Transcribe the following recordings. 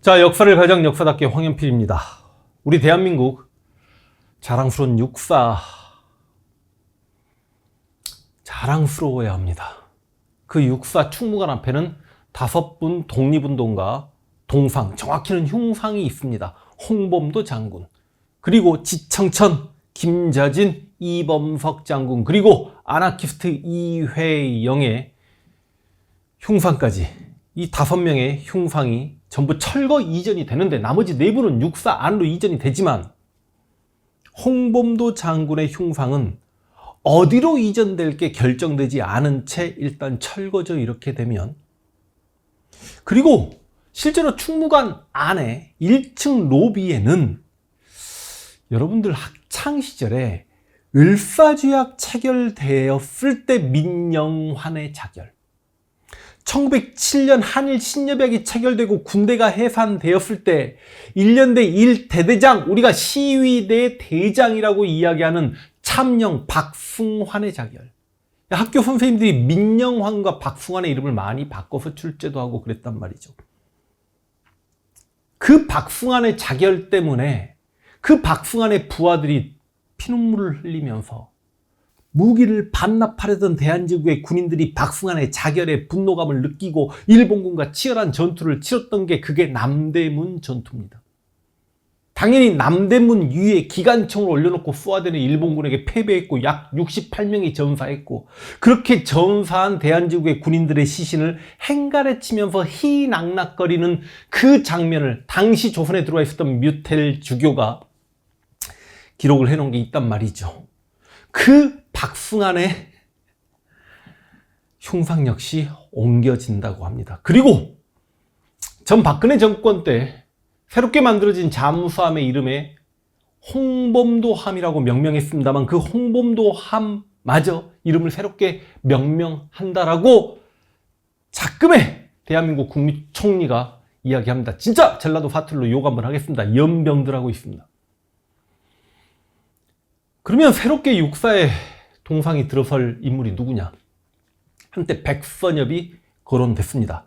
자, 역사를 가장 역사답게 황연필입니다. 우리 대한민국 자랑스러운 육사 자랑스러워야 합니다. 그 육사 충무관 앞에는 5분 독립운동가 동상, 정확히는 흉상이 있습니다. 홍범도 장군, 그리고 지청천, 김자진, 이범석 장군, 그리고 아나키스트 이회영의 흉상까지, 이 5명의 흉상이 전부 철거 이전이 되는데 나머지 4분은 육사 안으로 이전이 되지만 홍범도 장군의 흉상은 어디로 이전될 게 결정되지 않은 채 일단 철거죠. 이렇게 되면, 그리고 실제로 충무관 안에 1층 로비에는 여러분들 학창시절에 을사죄악 체결되었을 때 민영환의 자결, 1907년 한일 신협약이 체결되고 군대가 해산되었을 때 1년대 1대대장, 우리가 시위대 대장이라고 이야기하는 참령 박승환의 자결. 학교 선생님들이 민영환과 박승환의 이름을 많이 바꿔서 출제도 하고 그랬단 말이죠. 그 박승환의 자결 때문에 그 박승환의 부하들이 피눈물을 흘리면서 무기를 반납하려던 대한제국의 군인들이 박승환의 자결에 분노감을 느끼고 일본군과 치열한 전투를 치렀던 게 그게 남대문 전투입니다. 당연히 남대문 위에 기관총을 올려놓고 쏘아대는 일본군에게 패배했고 약 68명이 전사했고, 그렇게 전사한 대한제국의 군인들의 시신을 행가래 치면서 희낙낙거리는 그 장면을 당시 조선에 들어와 있었던 뮤텔 주교가 기록을 해놓은 게 있단 말이죠. 그 박승환의 흉상 역시 옮겨진다고 합니다. 그리고 전 박근혜 정권 때 새롭게 만들어진 잠수함의 이름에 홍범도함이라고 명명했습니다만 그 홍범도함마저 이름을 새롭게 명명한다라고 자금의 대한민국 국무총리가 이야기합니다. 진짜 전라도 사투리로 욕 한번 하겠습니다. 연병들하고 있습니다. 그러면 새롭게 육사의 동상이 들어설 인물이 누구냐? 한때 백선엽이 거론됐습니다.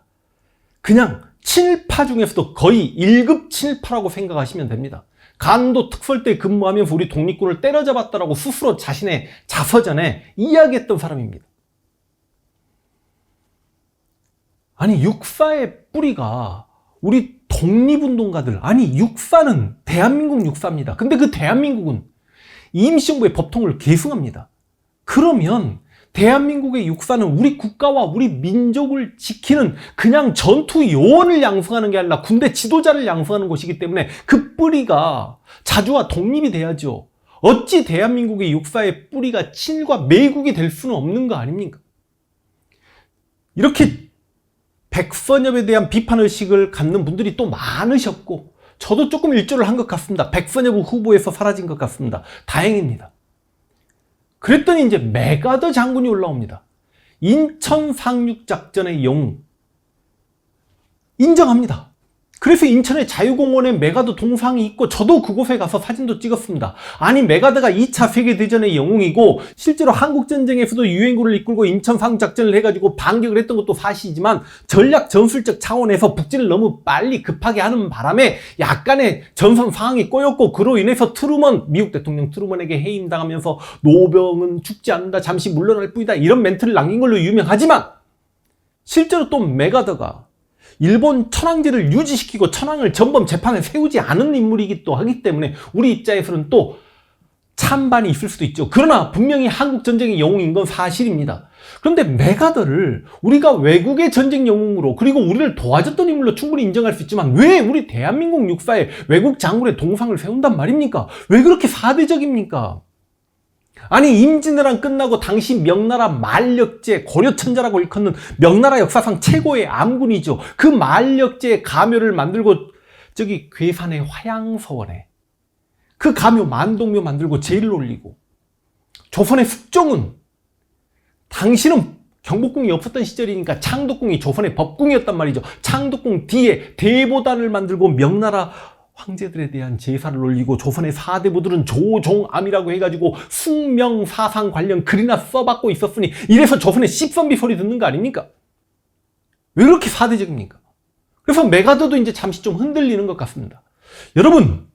그냥 친일파 중에서도 거의 1급 친일파라고 생각하시면 됩니다. 간도 특설대 근무하면서 우리 독립군을 때려잡았다라고 스스로 자신의 자서전에 이야기했던 사람입니다. 아니, 육사의 뿌리가 우리 독립운동가들, 아니 육사는 대한민국 육사입니다. 근데 그 대한민국은 임시정부의 법통을 계승합니다. 그러면 대한민국의 육사는 우리 국가와 우리 민족을 지키는 그냥 전투 요원을 양성하는 게 아니라 군대 지도자를 양성하는 곳이기 때문에 그 뿌리가 자주와 독립이 돼야죠. 어찌 대한민국의 육사의 뿌리가 친일과 매국이 될 수는 없는 거 아닙니까? 이렇게 백선엽에 대한 비판의식을 갖는 분들이 또 많으셨고, 저도 조금 일조를 한 것 같습니다. 백선엽 후보에서 사라진 것 같습니다. 다행입니다. 그랬더니 이제 메가더 장군이 올라옵니다. 인천 상륙작전의 영웅 인정합니다. 그래서 인천의 자유공원에 메가더 동상이 있고 저도 그곳에 가서 사진도 찍었습니다. 아니, 메가더가 2차 세계대전의 영웅이고 실제로 한국전쟁에서도 유엔군을 이끌고 인천 상륙작전을 해가지고 반격을 했던 것도 사실이지만 전략 전술적 차원에서 북진을 너무 빨리 급하게 하는 바람에 약간의 전선 상황이 꼬였고, 그로 인해서 미국 대통령 트루먼에게 해임당하면서 노병은 죽지 않는다, 잠시 물러날 뿐이다, 이런 멘트를 남긴 걸로 유명하지만 실제로 또 메가더가 일본 천황제를 유지시키고 천황을 전범 재판에 세우지 않은 인물이기도 하기 때문에 우리 입장에서는 또 찬반이 있을 수도 있죠. 그러나 분명히 한국전쟁의 영웅인 건 사실입니다. 그런데 메가더를 우리가 외국의 전쟁 영웅으로, 그리고 우리를 도와줬던 인물로 충분히 인정할 수 있지만 왜 우리 대한민국 육사에 외국 장군의 동상을 세운단 말입니까? 왜 그렇게 사대적입니까? 아니, 임진왜란 끝나고 당시 명나라 만력제, 고려천자라고 일컫는 명나라 역사상 최고의 암군이죠. 그 만력제 가묘를 만들고 저기 괴산의 화양서원에 그 가묘 만동묘 만들고 제일 올리고, 조선의 숙종은 당시는 경복궁이 없었던 시절이니까 창덕궁이 조선의 법궁이었단 말이죠. 창덕궁 뒤에 대보단을 만들고 명나라 황제들에 대한 제사를 올리고, 조선의 사대부들은 조종암이라고 해가지고 숙명사상 관련 글이나 써받고 있었으니 이래서 조선의 씹선비 소리 듣는 거 아닙니까? 왜 그렇게 사대적입니까? 그래서 메가더도 이제 잠시 좀 흔들리는 것 같습니다. 여러분,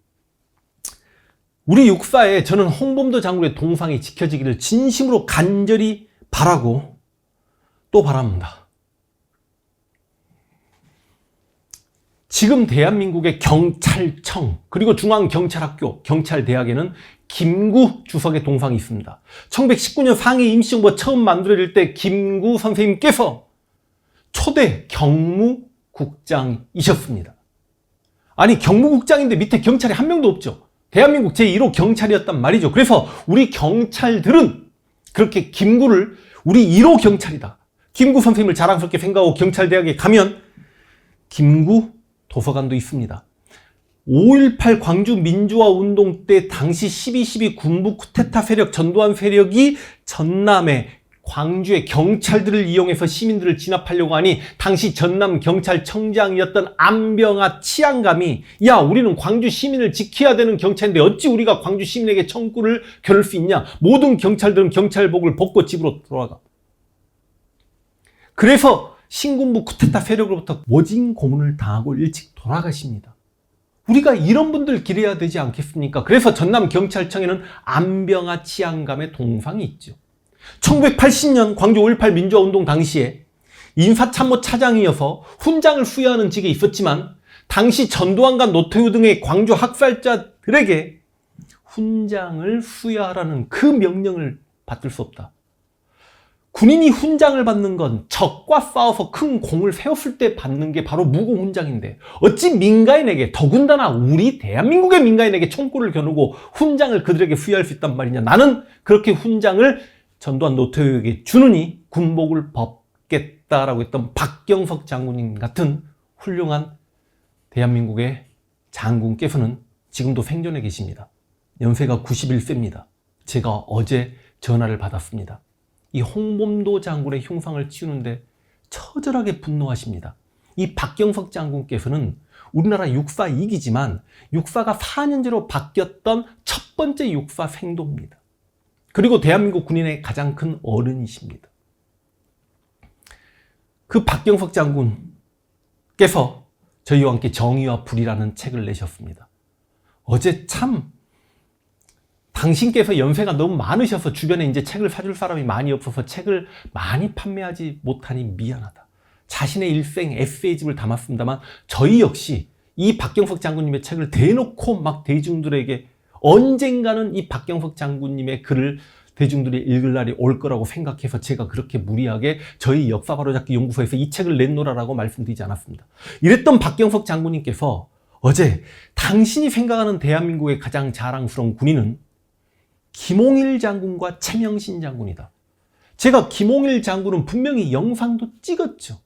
우리 육사에 저는 홍범도 장군의 동상이 지켜지기를 진심으로 간절히 바라고 또 바랍니다. 지금 대한민국의 경찰청 그리고 중앙경찰학교 경찰대학에는 김구 주석의 동상이 있습니다. 1919년 상해 임시정부가 처음 만들어질 때 김구 선생님께서 초대 경무국장이셨습니다. 아니, 경무국장인데 밑에 경찰이 한 명도 없죠. 대한민국 제1호 경찰이었단 말이죠. 그래서 우리 경찰들은 그렇게 김구를 우리 1호 경찰이다, 김구 선생님을 자랑스럽게 생각하고 경찰대학에 가면 김구 도서관도 있습니다. 5.18 광주 민주화 운동 때 당시 12.12 군부 쿠데타 세력, 전두환 세력이 전남에 광주의 경찰들을 이용해서 시민들을 진압하려고 하니 당시 전남 경찰청장이었던 안병아 치안감이, 야, 우리는 광주 시민을 지켜야 되는 경찰인데 어찌 우리가 광주 시민에게 청구를 겨룰 수 있냐, 모든 경찰들은 경찰복을 벗고 집으로 돌아가. 그래서 신군부 쿠데타 세력으로부터 모진 고문을 당하고 일찍 돌아가십니다. 우리가 이런 분들 기려야 되지 않겠습니까? 그래서 전남 경찰청에는 안병아 치안감의 동상이 있죠. 1980년 광주 5.18 민주화 운동 당시에 인사참모 차장이어서 훈장을 수여하는 직에 있었지만 당시 전두환과 노태우 등의 광주 학살자들에게 훈장을 수여하라는 그 명령을 받들 수 없다. 군인이 훈장을 받는 건 적과 싸워서 큰 공을 세웠을 때 받는 게 바로 무공훈장인데 어찌 민간인에게, 더군다나 우리 대한민국의 민간인에게 총구를 겨누고 훈장을 그들에게 수여할 수 있단 말이냐. 나는 그렇게 훈장을 전두환 노태우에게 주느니 군복을 벗겠다라고 했던 박경석 장군님 같은 훌륭한 대한민국의 장군께서는 지금도 생존해 계십니다. 연세가 91세입니다. 제가 어제 전화를 받았습니다. 이 홍범도 장군의 흉상을 치우는데 처절하게 분노하십니다. 이 박경석 장군께서는 우리나라 육사 2기지만 육사가 4년제로 바뀌었던 첫 번째 육사 생도입니다. 그리고 대한민국 군인의 가장 큰 어른이십니다. 그 박경석 장군께서 저희와 함께 정의와 불이라는 책을 내셨습니다. 어제 참 당신께서 연세가 너무 많으셔서 주변에 이제 책을 사줄 사람이 많이 없어서 책을 많이 판매하지 못하니 미안하다. 자신의 일생 에세이집을 담았습니다만 저희 역시 이 박경석 장군님의 책을 대놓고 막 대중들에게 언젠가는 이 박경석 장군님의 글을 대중들이 읽을 날이 올 거라고 생각해서 제가 그렇게 무리하게 저희 역사 바로잡기 연구소에서 이 책을 냈노라라고 말씀드리지 않았습니다. 이랬던 박경석 장군님께서 어제 당신이 생각하는 대한민국의 가장 자랑스러운 군인은 김홍일 장군과 최명신 장군이다. 제가 김홍일 장군은 분명히 영상도 찍었죠.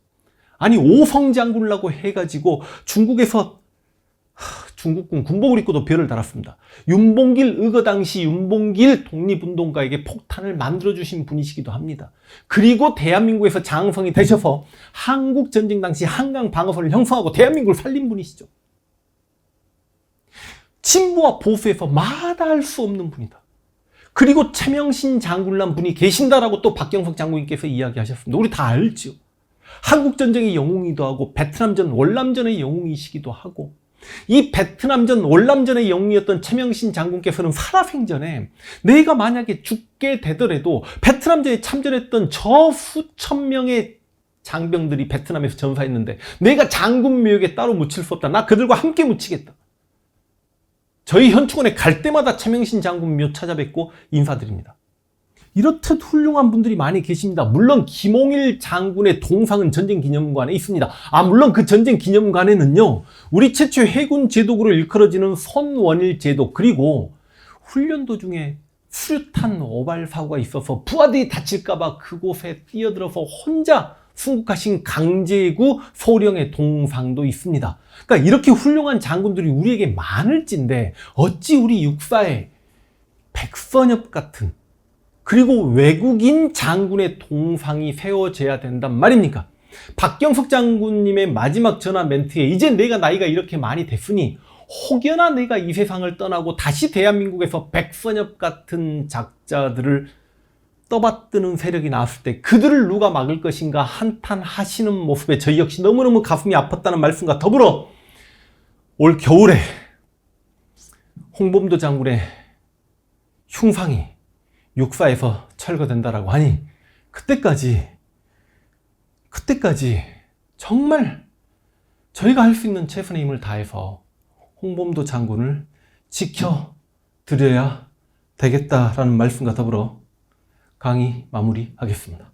아니, 오성 장군이라고 해가지고 중국에서 중국군 군복을 입고도 별을 달았습니다. 윤봉길 의거 당시 윤봉길 독립운동가에게 폭탄을 만들어주신 분이시기도 합니다. 그리고 대한민국에서 장성이 되셔서 한국전쟁 당시 한강 방어선을 형성하고 대한민국을 살린 분이시죠. 진보와 보수에서 마다할 수 없는 분이다. 그리고 최명신 장군이란 분이 계신다라고 또 박경석 장군님께서 이야기하셨습니다. 우리 다 알죠. 한국전쟁의 영웅이기도 하고 베트남전, 월남전의 영웅이시기도 하고, 이 베트남전, 월남전의 영웅이었던 최명신 장군께서는 살아생전에 내가 만약에 죽게 되더라도 베트남전에 참전했던 저 수천 명의 장병들이 베트남에서 전사했는데 내가 장군 묘역에 따로 묻힐 수 없다. 나 그들과 함께 묻히겠다. 저희 현충원에 갈 때마다 최명신 장군 묘 찾아뵙고 인사드립니다. 이렇듯 훌륭한 분들이 많이 계십니다. 물론 김홍일 장군의 동상은 전쟁기념관에 있습니다. 물론 그 전쟁기념관에는요, 우리 최초의 해군 제독으로 일컬어지는 손원일 제독, 그리고 훈련 도중에 수류탄 오발 사고가 있어서 부하들이 다칠까봐 그곳에 뛰어들어서 혼자 순국하신 강제구 소령의 동상도 있습니다. 그러니까 이렇게 훌륭한 장군들이 우리에게 많을진데 어찌 우리 육사에 백선엽 같은, 그리고 외국인 장군의 동상이 세워져야 된단 말입니까? 박경석 장군님의 마지막 전화 멘트에 이제 내가 나이가 이렇게 많이 됐으니 혹여나 내가 이 세상을 떠나고 다시 대한민국에서 백선엽 같은 작자들을 떠받드는 세력이 나왔을 때 그들을 누가 막을 것인가 한탄하시는 모습에 저희 역시 너무너무 가슴이 아팠다는 말씀과 더불어 올 겨울에 홍범도 장군의 흉상이 육사에서 철거된다라고 하니 그때까지 정말 저희가 할 수 있는 최선의 힘을 다해서 홍범도 장군을 지켜드려야 되겠다라는 말씀과 더불어 강의 마무리하겠습니다.